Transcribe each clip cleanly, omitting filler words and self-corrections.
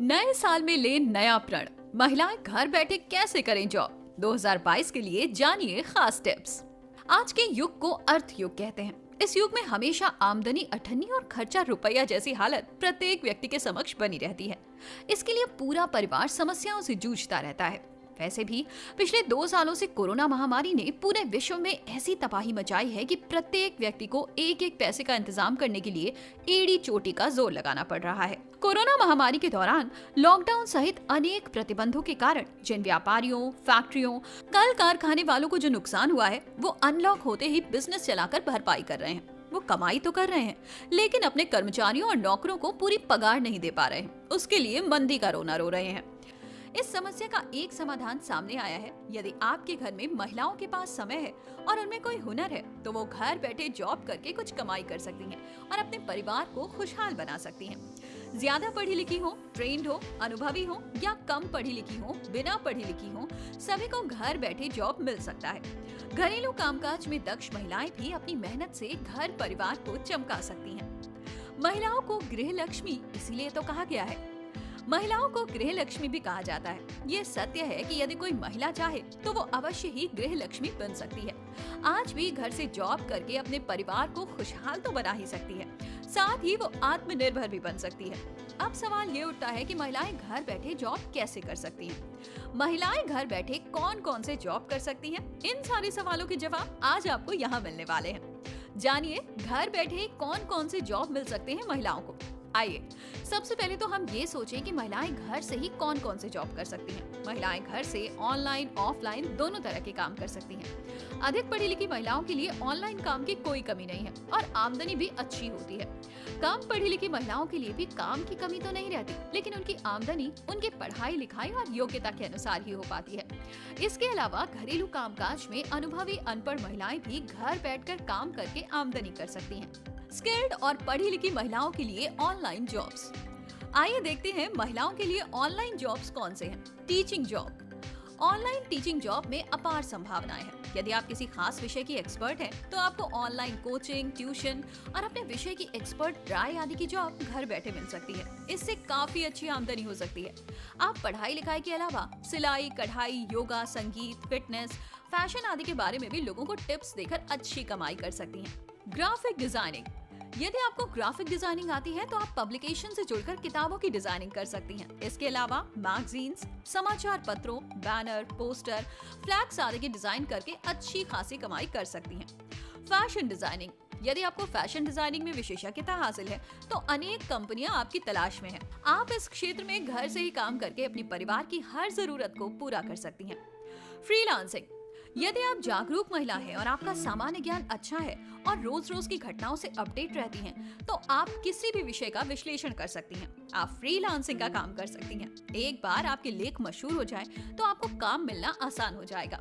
नए साल में ले नया प्रण। महिलाएं घर बैठे कैसे करें जॉब 2022 के लिए जानिए खास टिप्स। आज के युग को अर्थ युग कहते हैं। इस युग में हमेशा आमदनी अठन्नी और खर्चा रुपया जैसी हालत प्रत्येक व्यक्ति के समक्ष बनी रहती है। इसके लिए पूरा परिवार समस्याओं से जूझता रहता है। वैसे भी पिछले 2 सालों से कोरोना महामारी ने पूरे विश्व में ऐसी तबाही मचाई है कि प्रत्येक व्यक्ति को एक एक पैसे का इंतजाम करने के लिए एड़ी चोटी का जोर लगाना पड़ रहा है। कोरोना महामारी के दौरान लॉकडाउन सहित अनेक प्रतिबंधों के कारण जिन व्यापारियों, फैक्ट्रियों, कल कारखाने वालों को जो नुकसान हुआ है, वो अनलॉक होते ही बिजनेस चलाकर भरपाई कर रहे हैं। वो कमाई तो कर रहे हैं, लेकिन अपने कर्मचारियों और नौकरों को पूरी पगार नहीं दे पा रहे हैं। उसके लिए मंदी का रोना रो रहे हैं। इस समस्या का एक समाधान सामने आया है। यदि आपके घर में महिलाओं के पास समय है और उनमें कोई हुनर है, तो वो घर बैठे जॉब करके कुछ कमाई कर सकती हैं और अपने परिवार को खुशहाल बना सकती हैं। ज्यादा पढ़ी लिखी हो, ट्रेंड हो, अनुभवी हो या कम पढ़ी लिखी हो, बिना पढ़ी लिखी हो, सभी को घर बैठे जॉब मिल सकता है। घरेलू कामकाज में दक्ष महिलाएं भी अपनी मेहनत से घर परिवार को चमका सकती हैं। महिलाओं को गृह लक्ष्मी इसीलिए तो कहा गया है। महिलाओं को गृह लक्ष्मी भी कहा जाता है। ये सत्य है कि यदि कोई महिला चाहे तो वो अवश्य ही गृह लक्ष्मी बन सकती है। आज भी घर से जॉब करके अपने परिवार को खुशहाल तो बना ही सकती है, साथ ही वो आत्मनिर्भर भी बन सकती है। अब सवाल ये उठता है कि महिलाएं घर बैठे जॉब कैसे कर सकती हैं? महिलाएं घर बैठे कौन कौन से जॉब कर सकती हैं? इन सारे सवालों के जवाब आज आपको यहाँ मिलने वाले हैं। जानिए घर बैठे कौन कौन से जॉब मिल सकते हैं महिलाओं को। आइए सबसे पहले तो हम ये सोचें कि महिलाएं घर से ही कौन कौन से जॉब कर सकती हैं। महिलाएं घर से ऑनलाइन ऑफलाइन दोनों तरह के काम कर सकती हैं। अधिक पढ़ी लिखी महिलाओं के लिए ऑनलाइन काम की कोई कमी नहीं है और आमदनी भी अच्छी होती है। कम पढ़ी लिखी महिलाओं के लिए भी काम की कमी तो नहीं रहती, लेकिन उनकी आमदनी उनके पढ़ाई लिखाई और योग्यता के अनुसार ही हो पाती है। इसके अलावा घरेलू कामकाज में अनुभवी अनपढ़ महिलाएं भी घर बैठकर काम करके आमदनी कर सकती हैं। स्किल्ड और पढ़ी लिखी महिलाओं के लिए ऑनलाइन जॉब्स। आइए देखते हैं महिलाओं के लिए ऑनलाइन जॉब्स कौन से हैं। Teaching job. Online teaching job में अपार संभावनाएं हैं। यदि आप किसी खास विषय की एक्सपर्ट हैं, तो आपको ऑनलाइन कोचिंग, ट्यूशन और अपने विषय की एक्सपर्ट राय आदि की जॉब घर बैठे मिल सकती है। इससे काफी अच्छी आमदनी हो सकती है। आप पढ़ाई लिखाई के अलावा सिलाई, कढ़ाई, योगा, संगीत, फिटनेस, फैशन आदि के बारे में भी लोगों को टिप्स देकर अच्छी कमाई कर सकती हैं। Graphic designing. यदि आपको ग्राफिक डिजाइनिंग आती है तो आप पब्लिकेशन से जुड़कर किताबों की डिजाइनिंग कर सकती हैं। इसके अलावा मैगजीन्स, समाचार पत्रों, बैनर, पोस्टर, फ्लैक्स आदि की डिजाइन करके अच्छी खासी कमाई कर सकती हैं। Fashion designing. यदि आपको फैशन डिजाइनिंग में विशेषज्ञता हासिल है तो अनेक कंपनियां आपकी तलाश में हैं। आप इस क्षेत्र में घर से ही काम करके अपने परिवार की हर जरूरत को पूरा कर सकती हैं। फ्रीलांसिंग। यदि आप जागरूक महिला हैं और आपका सामान्य ज्ञान अच्छा है और रोज रोज की घटनाओं से अपडेट रहती हैं, तो आप किसी भी विषय का विश्लेषण कर सकती हैं। आप फ्रीलांसिंग का काम कर सकती हैं। एक बार आपके लेख मशहूर हो जाए तो आपको काम मिलना आसान हो जाएगा।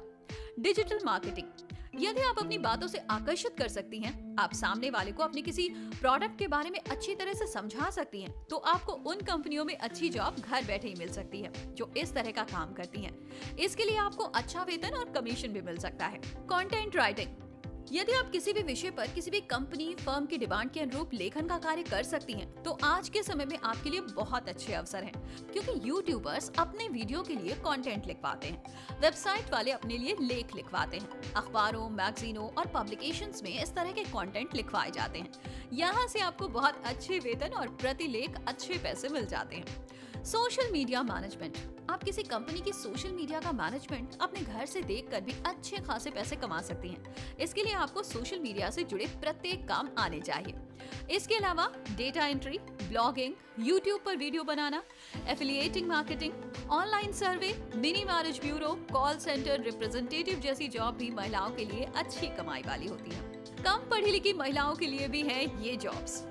Digital marketing. यदि आप अपनी बातों से आकर्षित कर सकती हैं, आप सामने वाले को अपने किसी प्रोडक्ट के बारे में अच्छी तरह से समझा सकती हैं, तो आपको उन कंपनियों में अच्छी जॉब घर बैठे ही मिल सकती है जो इस तरह का काम करती हैं। इसके लिए आपको अच्छा वेतन और कमीशन भी मिल सकता है। Content writing. यदि आप किसी भी विषय पर किसी भी कंपनी, फर्म की डिमांड के अनुरूप लेखन का कार्य कर सकती हैं, तो आज के समय में आपके लिए बहुत अच्छे अवसर हैं, क्योंकि यूट्यूबर्स अपने वीडियो के लिए कंटेंट लिखवाते हैं, वेबसाइट वाले अपने लिए लेख लिखवाते हैं, अखबारों, मैगजीनों और पब्लिकेशंस में इस तरह के कंटेंट लिखवाए जाते हैं। यहाँ से आपको बहुत अच्छे वेतन और प्रति लेख अच्छे पैसे मिल जाते हैं। Social media management. आप किसी कंपनी की सोशल मीडिया का मैनेजमेंट अपने घर से देखकर भी अच्छे खासे पैसे कमा सकती हैं। इसके लिए आपको सोशल मीडिया से जुड़े प्रत्येक काम आने चाहिए। इसके अलावा डेटा एंट्री, ब्लॉगिंग, यूट्यूब पर वीडियो बनाना, affiliating marketing, online survey, mini marriage bureau, call centre representative जैसी जॉब भी महिलाओं के लिए अच्छी कमाई वाली होती है। कम पढ़ी लिखी महिलाओं के लिए भी है ये जॉब्स।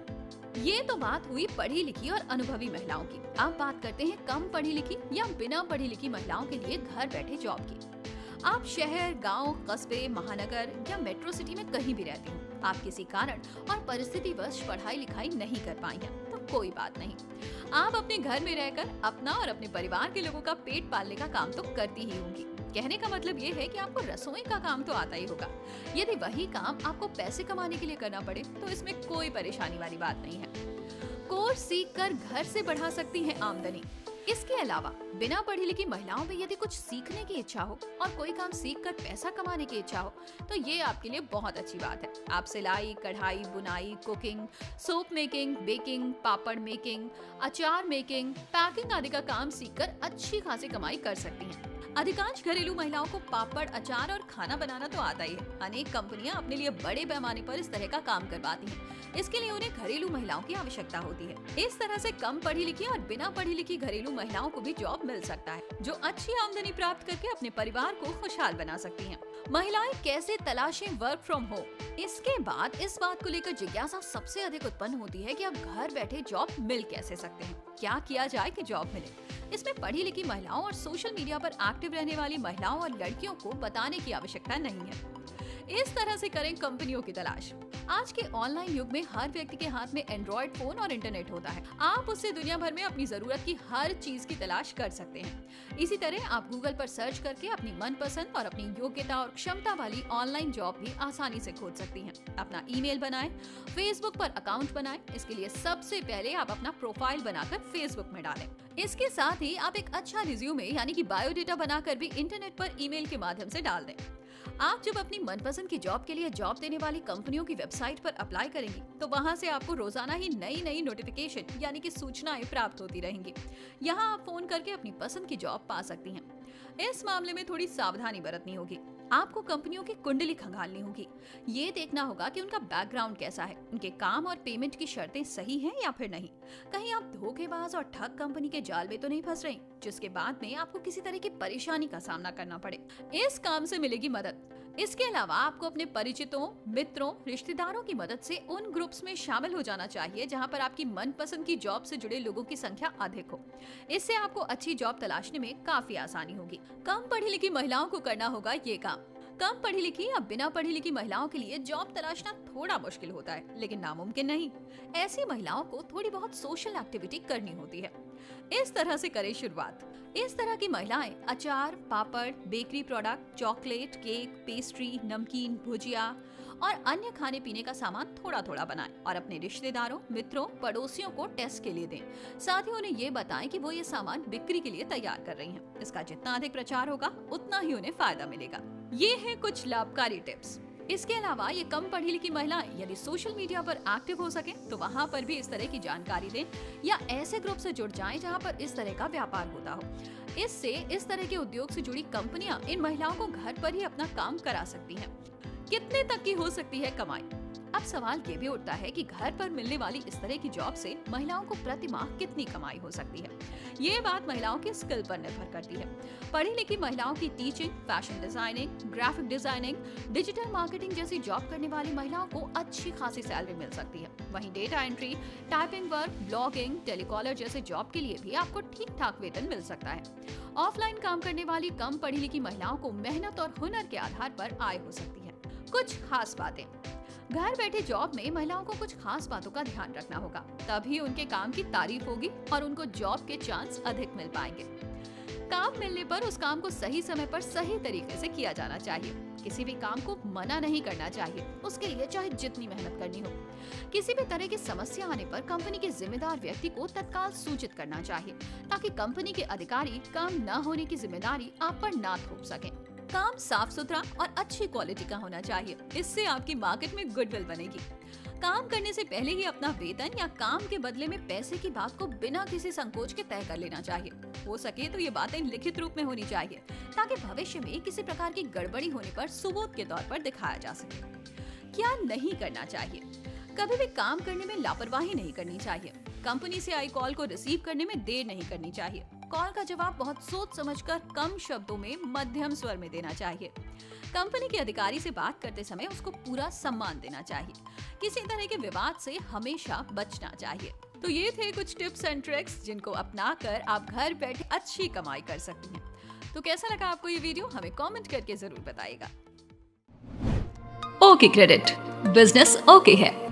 ये तो बात हुई पढ़ी लिखी और अनुभवी महिलाओं की। अब बात करते हैं कम पढ़ी लिखी या बिना पढ़ी लिखी महिलाओं के लिए घर बैठे जॉब की। आप शहर, गांव, कस्बे, महानगर या मेट्रो सिटी में कहीं भी रहती हो, आप किसी कारण और परिस्थितिवश पढ़ाई लिखाई नहीं कर पाई हैं, तो कोई बात नहीं। आप अपने घर में रहकर अपना और अपने परिवार के लोगों का पेट पालने का काम तो करती ही होंगी। कहने का मतलब ये है कि आपको रसोई का काम तो आता ही होगा। यदि वही काम आपको पैसे कमाने के लिए करना पड़े तो इसमें कोई परेशानी वाली बात नहीं है। कोर्स सीख कर घर से बढ़ा सकती हैं आमदनी। इसके अलावा बिना पढ़ी लिखी महिलाओं में यदि कुछ सीखने की इच्छा हो और कोई काम सीख कर पैसा कमाने की इच्छा हो तो ये आपके लिए बहुत अच्छी बात है। आप सिलाई, कढ़ाई, बुनाई, कुकिंग, सोप मेकिंग, बेकिंग, पापड़ मेकिंग, अचार मेकिंग, पैकिंग आदि का काम सीखकर अच्छी खासी कमाई कर सकती हैं। अधिकांश घरेलू महिलाओं को पापड़, अचार और खाना बनाना तो आता ही है। अनेक कंपनियां अपने लिए बड़े पैमाने पर इस तरह का काम करवाती हैं। इसके लिए उन्हें घरेलू महिलाओं की आवश्यकता होती है। इस तरह से कम पढ़ी लिखी और बिना पढ़ी लिखी घरेलू महिलाओं को भी जॉब मिल सकता है, जो अच्छी आमदनी प्राप्त करके अपने परिवार को खुशहाल बना सकती हैं। महिलाएं कैसे तलाशें वर्क फ्रॉम होम? इसके बाद इस बात को लेकर जिज्ञासा सबसे अधिक उत्पन्न होती है कि अब घर बैठे जॉब मिल कैसे सकते हैं, क्या किया जाए कि जॉब मिले। इसमें पढ़ी लिखी महिलाओं और सोशल मीडिया पर एक्टिव रहने वाली महिलाओं और लड़कियों को बताने की आवश्यकता नहीं है। इस तरह से करें कंपनियों की तलाश। आज के ऑनलाइन युग में हर व्यक्ति के हाथ में एंड्रॉइड फोन और इंटरनेट होता है। आप उससे दुनिया भर में अपनी जरूरत की हर चीज की तलाश कर सकते हैं। इसी तरह आप गूगल पर सर्च करके अपनी मनपसंद और अपनी योग्यता और क्षमता वाली ऑनलाइन जॉब भी आसानी से खोज सकती हैं। अपना ईमेल बनाएं, फेसबुक पर अकाउंट बनाएं। इसके लिए सबसे पहले आप अपना प्रोफाइल बनाकर फेसबुक में डालें। इसके साथ ही आप एक अच्छा रिज्यूमे यानी कि बायोडेटा बनाकर भी इंटरनेट पर ईमेल के माध्यम से डाल दें। आप जब अपनी मनपसंद की जॉब के लिए जॉब देने वाली कंपनियों की वेबसाइट पर अप्लाई करेंगी तो वहां से आपको रोजाना ही नई नई नोटिफिकेशन यानी कि सूचनाएं प्राप्त होती रहेंगी। यहां आप फोन करके अपनी पसंद की जॉब पा सकती हैं। इस मामले में थोड़ी सावधानी बरतनी होगी। आपको कंपनियों की कुंडली खंगालनी होगी। ये देखना होगा कि उनका बैकग्राउंड कैसा है, उनके काम और पेमेंट की शर्तें सही हैं या फिर नहीं। कहीं आप धोखेबाज और ठग कंपनी के जाल में तो नहीं फंस रहे, जिसके बाद में आपको किसी तरह की परेशानी का सामना करना पड़े। इस काम से मिलेगी मदद। इसके अलावा आपको अपने परिचितों, मित्रों, रिश्तेदारों की मदद से उन ग्रुप्स में शामिल हो जाना चाहिए जहां पर आपकी मनपसंद की जॉब से जुड़े लोगों की संख्या अधिक हो। इससे आपको अच्छी जॉब तलाशने में काफी आसानी होगी। कम पढ़ी लिखी महिलाओं को करना होगा ये काम। कम पढ़ी लिखी या बिना पढ़ी लिखी महिलाओं के लिए जॉब तलाशना थोड़ा मुश्किल होता है, लेकिन नामुमकिन नहीं। ऐसी महिलाओं को थोड़ी बहुत सोशल एक्टिविटी करनी होती है। इस तरह से करें शुरुआत। इस तरह की महिलाएं अचार, पापड़, bakery product, chocolate, cake, pastry, नमकीन, भुजिया और अन्य खाने पीने का सामान थोड़ा थोड़ा बनाएं और अपने रिश्तेदारों, मित्रों, पड़ोसियों को टेस्ट के लिए दें। साथ ही उन्हें ये बताएं कि वो ये सामान बिक्री के लिए तैयार कर रही हैं। इसका जितना अधिक प्रचार होगा उतना ही उन्हें फायदा मिलेगा। ये है कुछ लाभकारी टिप्स। इसके अलावा ये कम पढ़ी लिखी महिलाएं यदि सोशल मीडिया पर एक्टिव हो सके तो वहाँ पर भी इस तरह की जानकारी दें या ऐसे ग्रुप से जुड़ जाएं जहाँ पर इस तरह का व्यापार होता हो। इससे इस तरह के उद्योग से जुड़ी कंपनियां इन महिलाओं को घर पर ही अपना काम करा सकती हैं। कितने तक की हो सकती है कमाई? अब सवाल ये भी उठता है कि घर पर मिलने वाली इस तरह की जॉब से महिलाओं को प्रति माह कितनी कमाई हो सकती है। ये बात महिलाओं के स्किल पर निर्भर करती है। पढ़ी लिखी महिलाओं की teaching, fashion designing, graphic designing, digital marketing जैसी जॉब करने वाली महिलाओं को अच्छी खासी सैलरी मिल सकती है। वहीं data entry, typing work, blogging, telecaller जैसे जॉब के लिए भी आपको ठीक ठाक वेतन मिल सकता है। ऑफलाइन काम करने वाली कम पढ़ी लिखी महिलाओं को मेहनत और हुनर के आधार पर आय हो सकती है। कुछ खास बातें। घर बैठे जॉब में महिलाओं को कुछ खास बातों का ध्यान रखना होगा, तभी उनके काम की तारीफ होगी और उनको जॉब के चांस अधिक मिल पाएंगे। काम मिलने पर उस काम को सही समय पर सही तरीके से किया जाना चाहिए। किसी भी काम को मना नहीं करना चाहिए, उसके लिए चाहे जितनी मेहनत करनी हो। किसी भी तरह की समस्या आने पर कंपनी के जिम्मेदार व्यक्ति को तत्काल सूचित करना चाहिए, ताकि कंपनी के अधिकारी काम न होने की जिम्मेदारी आप पर ना थोप सकें। काम साफ सुथरा और अच्छी क्वालिटी का होना चाहिए, इससे आपकी मार्केट में गुडविल बनेगी। काम करने से पहले ही अपना वेतन या काम के बदले में पैसे की बात को बिना किसी संकोच के तय कर लेना चाहिए। हो सके तो ये बातें लिखित रूप में होनी चाहिए, ताकि भविष्य में किसी प्रकार की गड़बड़ी होने पर सबूत के तौर पर दिखाया जा सके। क्या नहीं करना चाहिए? कभी भी काम करने में लापरवाही नहीं करनी चाहिए। कंपनी से आई कॉल को रिसीव करने में देर नहीं करनी चाहिए। कॉल का जवाब बहुत सोच समझकर कम शब्दों में मध्यम स्वर में देना चाहिए। कंपनी के अधिकारी से बात करते समय उसको पूरा सम्मान देना चाहिए। किसी तरह के विवाद से हमेशा बचना चाहिए। तो ये थे कुछ टिप्स एंड ट्रिक्स जिनको अपनाकर आप घर बैठे अच्छी कमाई कर सकती हैं। तो कैसा लगा आपको ये वीडियो? हमें कमेंट करके जरूर बताइएगा। ओके क्रेडिट, बिजनेस ओके है।